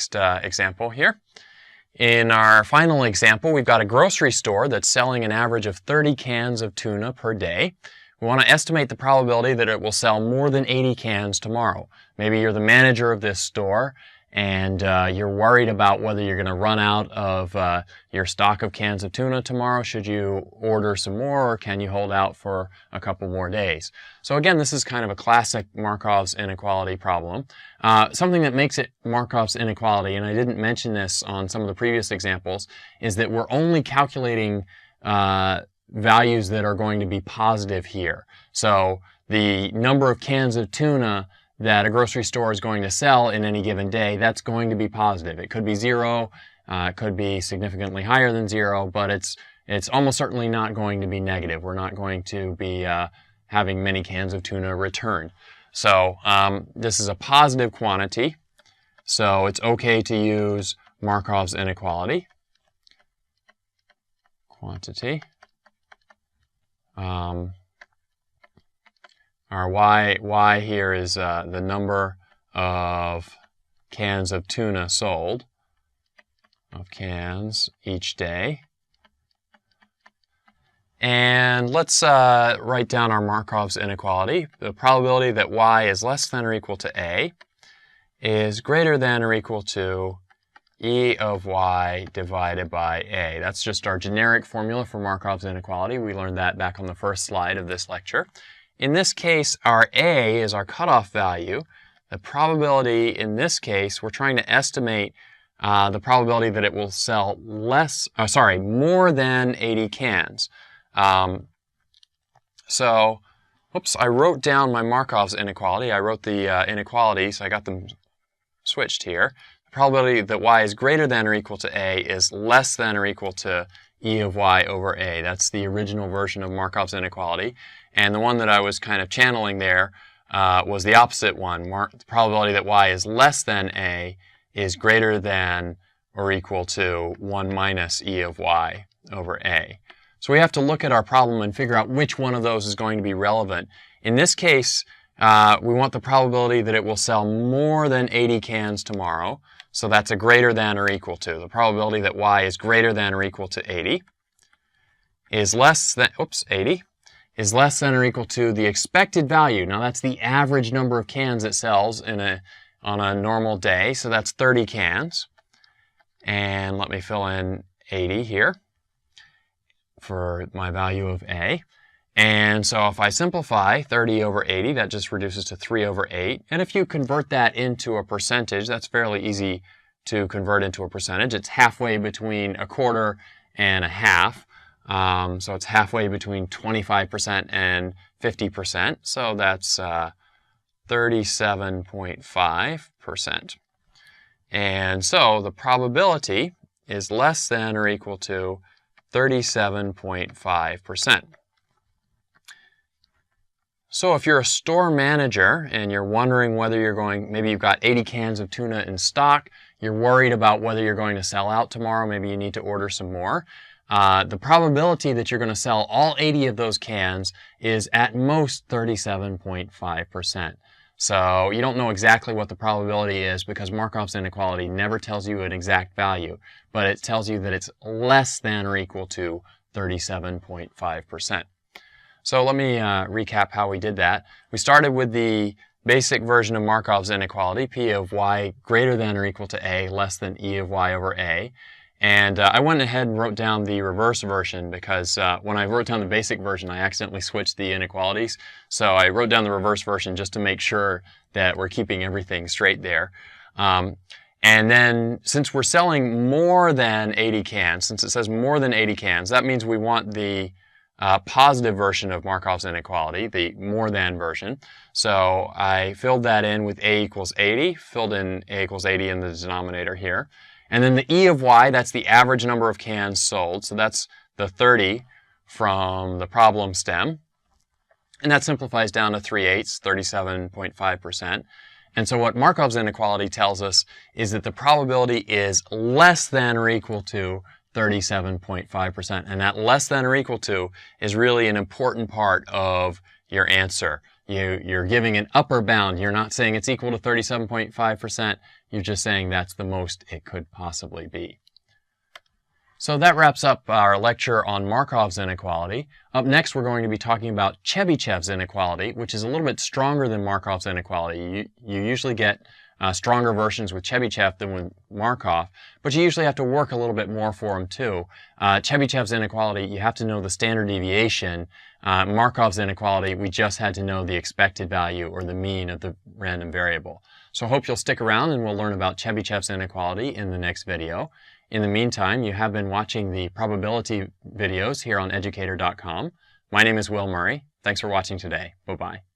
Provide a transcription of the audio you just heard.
next example here. In our final example, we've got a grocery store that's selling an average of 30 cans of tuna per day. We want to estimate the probability that it will sell more than 80 cans tomorrow. Maybe you're the manager of this store and you're worried about whether you're going to run out of your stock of cans of tuna tomorrow. Should you order some more, or can you hold out for a couple more days? So again, this is kind of a classic Markov's inequality problem. Something that makes it Markov's inequality, and I didn't mention this on some of the previous examples, is that we're only calculating values that are going to be positive here. So the number of cans of tuna that a grocery store is going to sell in any given day, that's going to be positive. It could be 0, it could be significantly higher than 0, but it's almost certainly not going to be negative. We're not going to be having many cans of tuna returned. So this is a positive quantity, so it's okay to use Markov's inequality. Quantity. Our y here is the number of cans of tuna sold, of cans each day. And let's write down our Markov's inequality. The probability that y is less than or equal to a is greater than or equal to e of y divided by a. That's just our generic formula for Markov's inequality. We learned that back on the first slide of this lecture. In this case, our a is our cutoff value. The probability in this case, we're trying to estimate the probability that it will sell more than 80 cans. Oops, I wrote down my Markov's inequality. I wrote the inequality, so I got them switched here. The probability that y is greater than or equal to a is less than or equal to e of y over a. That's the original version of Markov's inequality. And the one that I was kind of channeling there was the opposite one. The probability that y is less than a is greater than or equal to 1 minus e of y over a. So we have to look at our problem and figure out which one of those is going to be relevant. In this case, we want the probability that it will sell more than 80 cans tomorrow. So that's a greater than or equal to. The probability that y is greater than or equal to 80 is less than, 80, is less than or equal to the expected value. Now that's the average number of cans it sells on a normal day. So that's 30 cans. And let me fill in 80 here for my value of a. And so if I simplify 30 over 80, that just reduces to 3 over 8. And if you convert that into a percentage, that's fairly easy to convert into a percentage. It's halfway between a quarter and a half. So it's halfway between 25% and 50%. So that's 37.5%. And so the probability is less than or equal to 37.5%. So if you're a store manager and you're wondering whether maybe you've got 80 cans of tuna in stock, you're worried about whether you're going to sell out tomorrow, maybe you need to order some more. The probability that you're going to sell all 80 of those cans is at most 37.5%. So you don't know exactly what the probability is because Markov's inequality never tells you an exact value, but it tells you that it's less than or equal to 37.5%. So let me recap how we did that. We started with the basic version of Markov's inequality, p of y greater than or equal to a less than e of y over a. And I went ahead and wrote down the reverse version because when I wrote down the basic version, I accidentally switched the inequalities. So I wrote down the reverse version just to make sure that we're keeping everything straight there. And then since we're selling more than 80 cans, since it says more than 80 cans, that means we want the positive version of Markov's inequality, the more than version. So I filled that in with a equals 80, filled in a equals 80 in the denominator here. And then the e of y, that's the average number of cans sold. So that's the 30 from the problem stem. And that simplifies down to 3/8, 37.5%. And so what Markov's inequality tells us is that the probability is less than or equal to 37.5%. And that less than or equal to is really an important part of your answer. You're giving an upper bound. You're not saying it's equal to 37.5%. You're just saying that's the most it could possibly be. So that wraps up our lecture on Markov's inequality. Up next, we're going to be talking about Chebyshev's inequality, which is a little bit stronger than Markov's inequality. You usually get stronger versions with Chebyshev than with Markov, but you usually have to work a little bit more for them too. Chebyshev's inequality, you have to know the standard deviation. Markov's inequality, we just had to know the expected value or the mean of the random variable. So I hope you'll stick around and we'll learn about Chebyshev's inequality in the next video. In the meantime, you have been watching the probability videos here on Educator.com. My name is Will Murray. Thanks for watching today. Bye-bye.